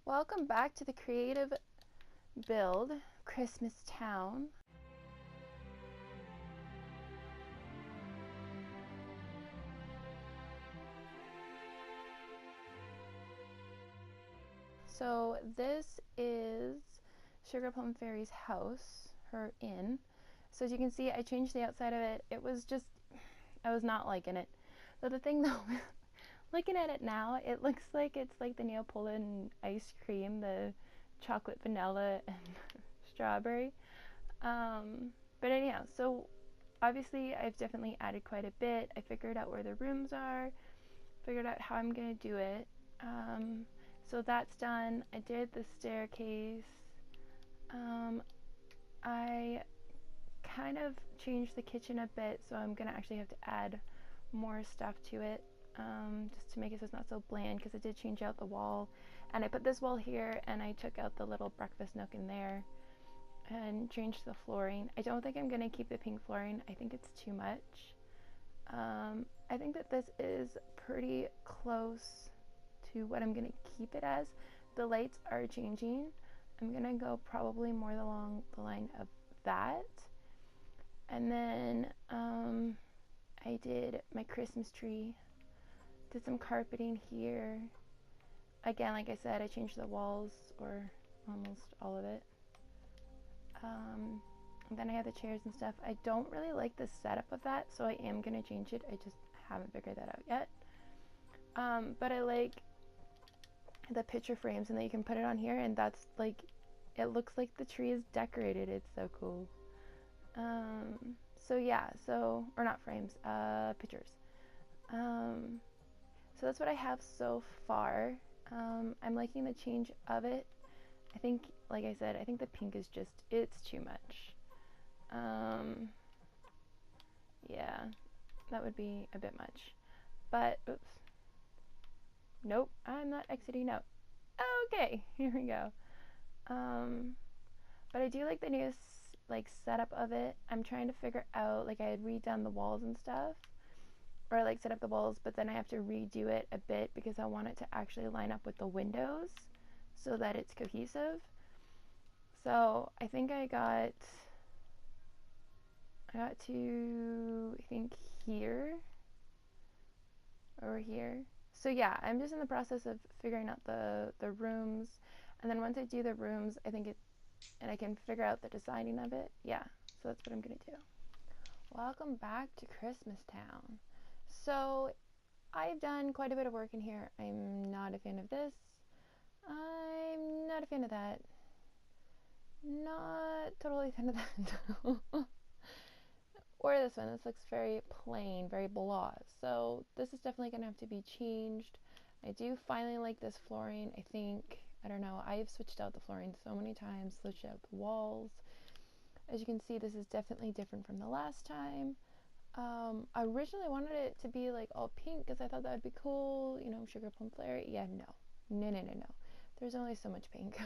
Welcome back to the creative build, Christmas Town. So this is Sugar Plum Fairy's house, her inn. So as you can see, I changed the outside of it. It was just, I was not liking it. So the thing though, looking at it now, it looks like it's like the Neapolitan ice cream, the chocolate, vanilla, and strawberry. But anyhow, so obviously I've definitely added quite a bit. I figured out where the rooms are, figured out how I'm gonna do it. So that's done. I did the staircase. I kind of changed the kitchen a bit, so I'm gonna actually have to add more stuff to it, just to make it so it's not so bland, because I did change out the wall, and I put this wall here, and I took out the little breakfast nook in there and changed the flooring. I don't think I'm gonna keep the pink flooring. I think it's too much. I think that this is pretty close to what I'm gonna keep it as. The lights are changing. I'm gonna go probably more along the line of that. And then I did my Christmas tree, did some carpeting here. Again, like I said, I changed the walls, or almost all of it. And then I have the chairs and stuff. I don't really like the setup of that, so I am gonna change it. I just haven't figured that out yet. But I like the picture frames, and then you can put it on here, and that's like, it looks like the tree is decorated. It's so cool. So yeah, or not frames, pictures. So that's what I have so far. I'm liking the change of it. I think, like I said, I think the pink is just, it's too much. Yeah, that would be a bit much. But, oops. Nope, I'm not exiting out. Okay, here we go. But I do like the new setup of it. I'm trying to figure out, like, I had redone the walls and stuff, or like set up the walls, but then I have to redo it a bit because I want it to actually line up with the windows so that it's cohesive. So I think I got to, I think, here or here. So yeah, I'm just in the process of figuring out the rooms, and then once I do the rooms, I think and I can figure out the designing of it. Yeah, so that's what I'm gonna do. Welcome back to Christmas Town. So I've done quite a bit of work in here. I'm not a fan of this. I'm not a fan of that. Not totally a fan of that. Or this one. This looks very plain, very blah. So this is definitely going to have to be changed. I do finally like this flooring. I think, I don't know, I've switched out the flooring so many times, switched out the walls. As you can see, this is definitely different from the last time. I originally wanted it to be like all pink because I thought that would be cool, you know, Sugar Plum Fairy. Yeah, no. There's only so much pink.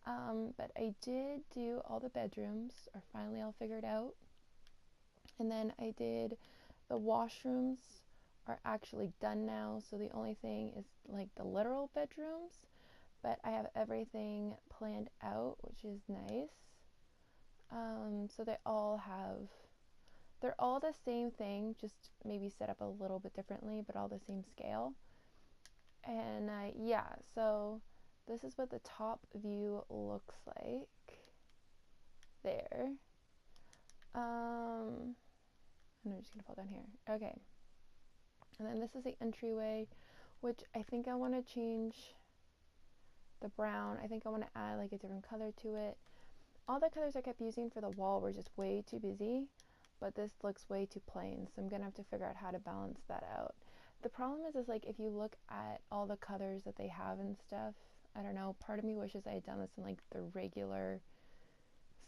But I did do all the bedrooms, are finally all figured out. And then I did the washrooms are actually done now, so the only thing is like the literal bedrooms, but I have everything planned out, which is nice. So they're all the same thing, just maybe set up a little bit differently, but all the same scale. And yeah, so this is what the top view looks like there. And I'm just gonna fall down here. Okay. And then this is the entryway, which I think I want to change the brown. I think I want to add like a different color to it. All the colors I kept using for the wall were just way too busy, but this looks way too plain, so I'm gonna have to figure out how to balance that out. The problem is like, if you look at all the colors that they have and stuff, I don't know, part of me wishes I had done this in like the regular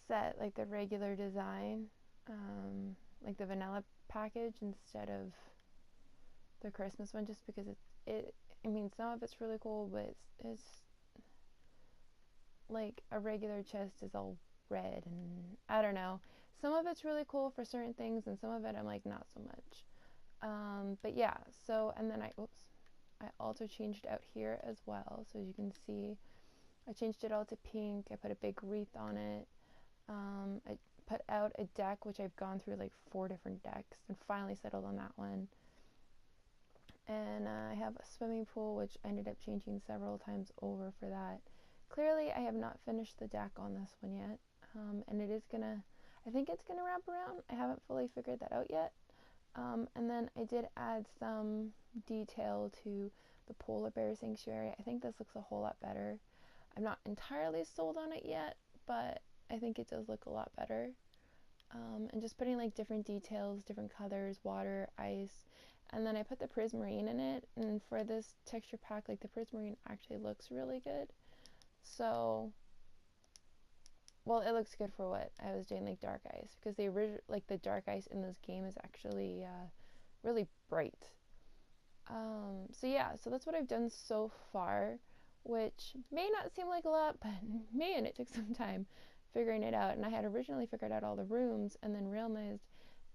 set, like the regular design, like the vanilla package instead of the Christmas one, just because I mean, some of it's really cool, but it's like a regular chest is all red, and I don't know, some of it's really cool for certain things, and some of it I'm like, not so much. But yeah, so, and then I also changed out here as well. So as you can see, I changed it all to pink. I put a big wreath on it. I put out a deck, which I've gone through like 4 different decks and finally settled on that one. And I have a swimming pool, which I ended up changing several times over for that. Clearly, I have not finished the deck on this one yet, and it is gonna, I think it's gonna wrap around. I haven't fully figured that out yet. And then I did add some detail to the polar bear sanctuary. I think this looks a whole lot better. I'm not entirely sold on it yet, but I think it does look a lot better. And just putting like different details, different colors, water, ice, and then I put the prismarine in it. And for this texture pack, like the prismarine actually looks really good. So, well, it looks good for what I was doing, like dark ice, because the original, like the dark ice in this game is actually really bright. So yeah, so that's what I've done so far, which may not seem like a lot, but man, it took some time figuring it out. And I had originally figured out all the rooms and then realized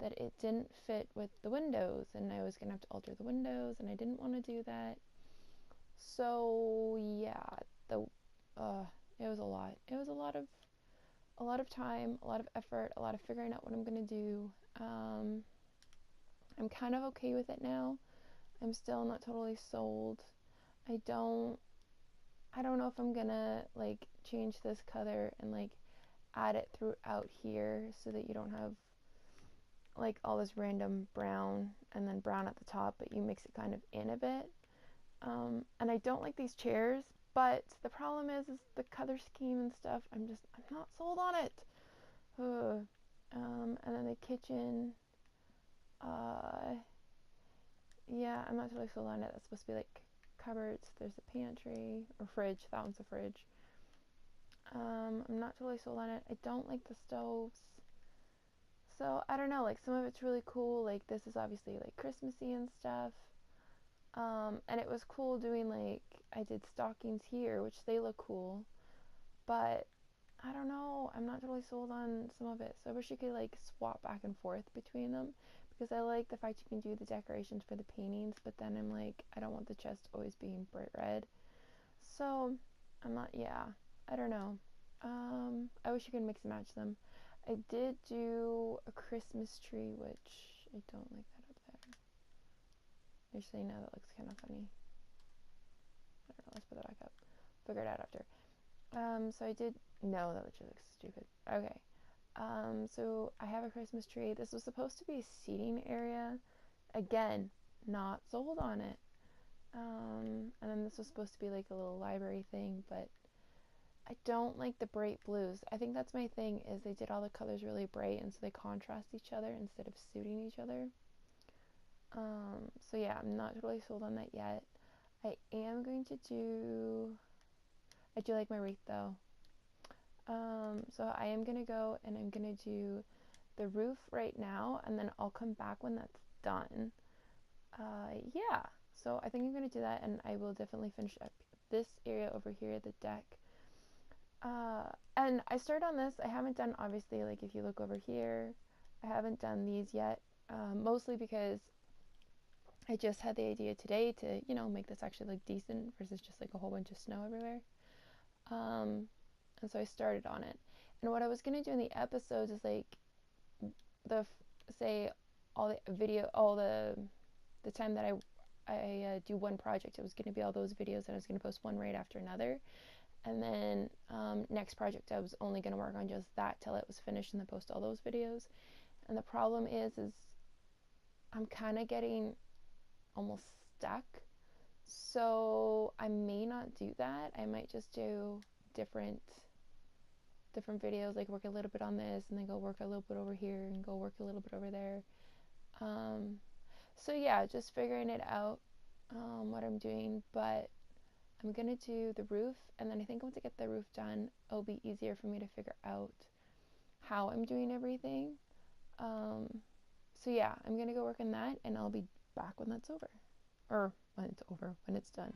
that it didn't fit with the windows, and I was gonna have to alter the windows, and I didn't want to do that. So yeah, the it was a lot. It was a lot of time, a lot of effort, a lot of figuring out what I'm gonna do. I'm kind of okay with it now. I'm still not totally sold. I don't I don't know if I'm gonna like change this color and like add it throughout here so that you don't have like all this random brown and then brown at the top, but you mix it kind of in a bit. And I don't like these chairs, but the problem is the color scheme and stuff. I'm not sold on it. And then the kitchen. Uh, yeah, I'm not totally sold on it. That's supposed to be like cupboards. There's a pantry or fridge. That one's a fridge. I'm not totally sold on it. I don't like the stoves. So I don't know. Like some of it's really cool. Like this is obviously like Christmassy and stuff. And it was cool doing like I did stockings here, which they look cool. But I don't know. I'm not totally sold on some of it. So I wish you could like swap back and forth between them, because I like the fact you can do the decorations for the paintings, but then I'm like, I don't want the chest always being bright red. So I'm not, yeah, I don't know. I wish you could mix and match them. I did do a Christmas tree, which I don't like that up there. Actually, no, that looks kind of funny. I don't know, let's put that back up. Figure it out after. So I did, no, that literally looks stupid. Okay. So I have a Christmas tree. This was supposed to be a seating area. Again, not sold on it. And then this was supposed to be like a little library thing, but I don't like the bright blues. I think that's my thing, is they did all the colors really bright and so they contrast each other instead of suiting each other. So yeah, I'm not totally sold on that yet. I am going to do, I do like my wreath though. So I am gonna go and I'm gonna do the roof right now, and then I'll come back when that's done. Yeah, so I think I'm gonna do that, and I will definitely finish up this area over here, the deck. And I started on this. I haven't done, obviously, like if you look over here, I haven't done these yet, mostly because I just had the idea today to, you know, make this actually look decent versus just like a whole bunch of snow everywhere. And so I started on it. And what I was gonna do in the episodes is like say all the video, all the time that I do one project, it was gonna be all those videos, and I was gonna post one right after another. And then next project, I was only gonna work on just that till it was finished, and then post all those videos. And the problem is I'm kind of getting almost stuck. So I may not do that. I might just do different videos, like work a little bit on this and then go work a little bit over here and go work a little bit over there. So yeah, just figuring it out, what I'm doing. But I'm gonna do the roof, and then I think once I get the roof done, it'll be easier for me to figure out how I'm doing everything. So yeah, I'm gonna go work on that, and I'll be back when that's over, or when it's done.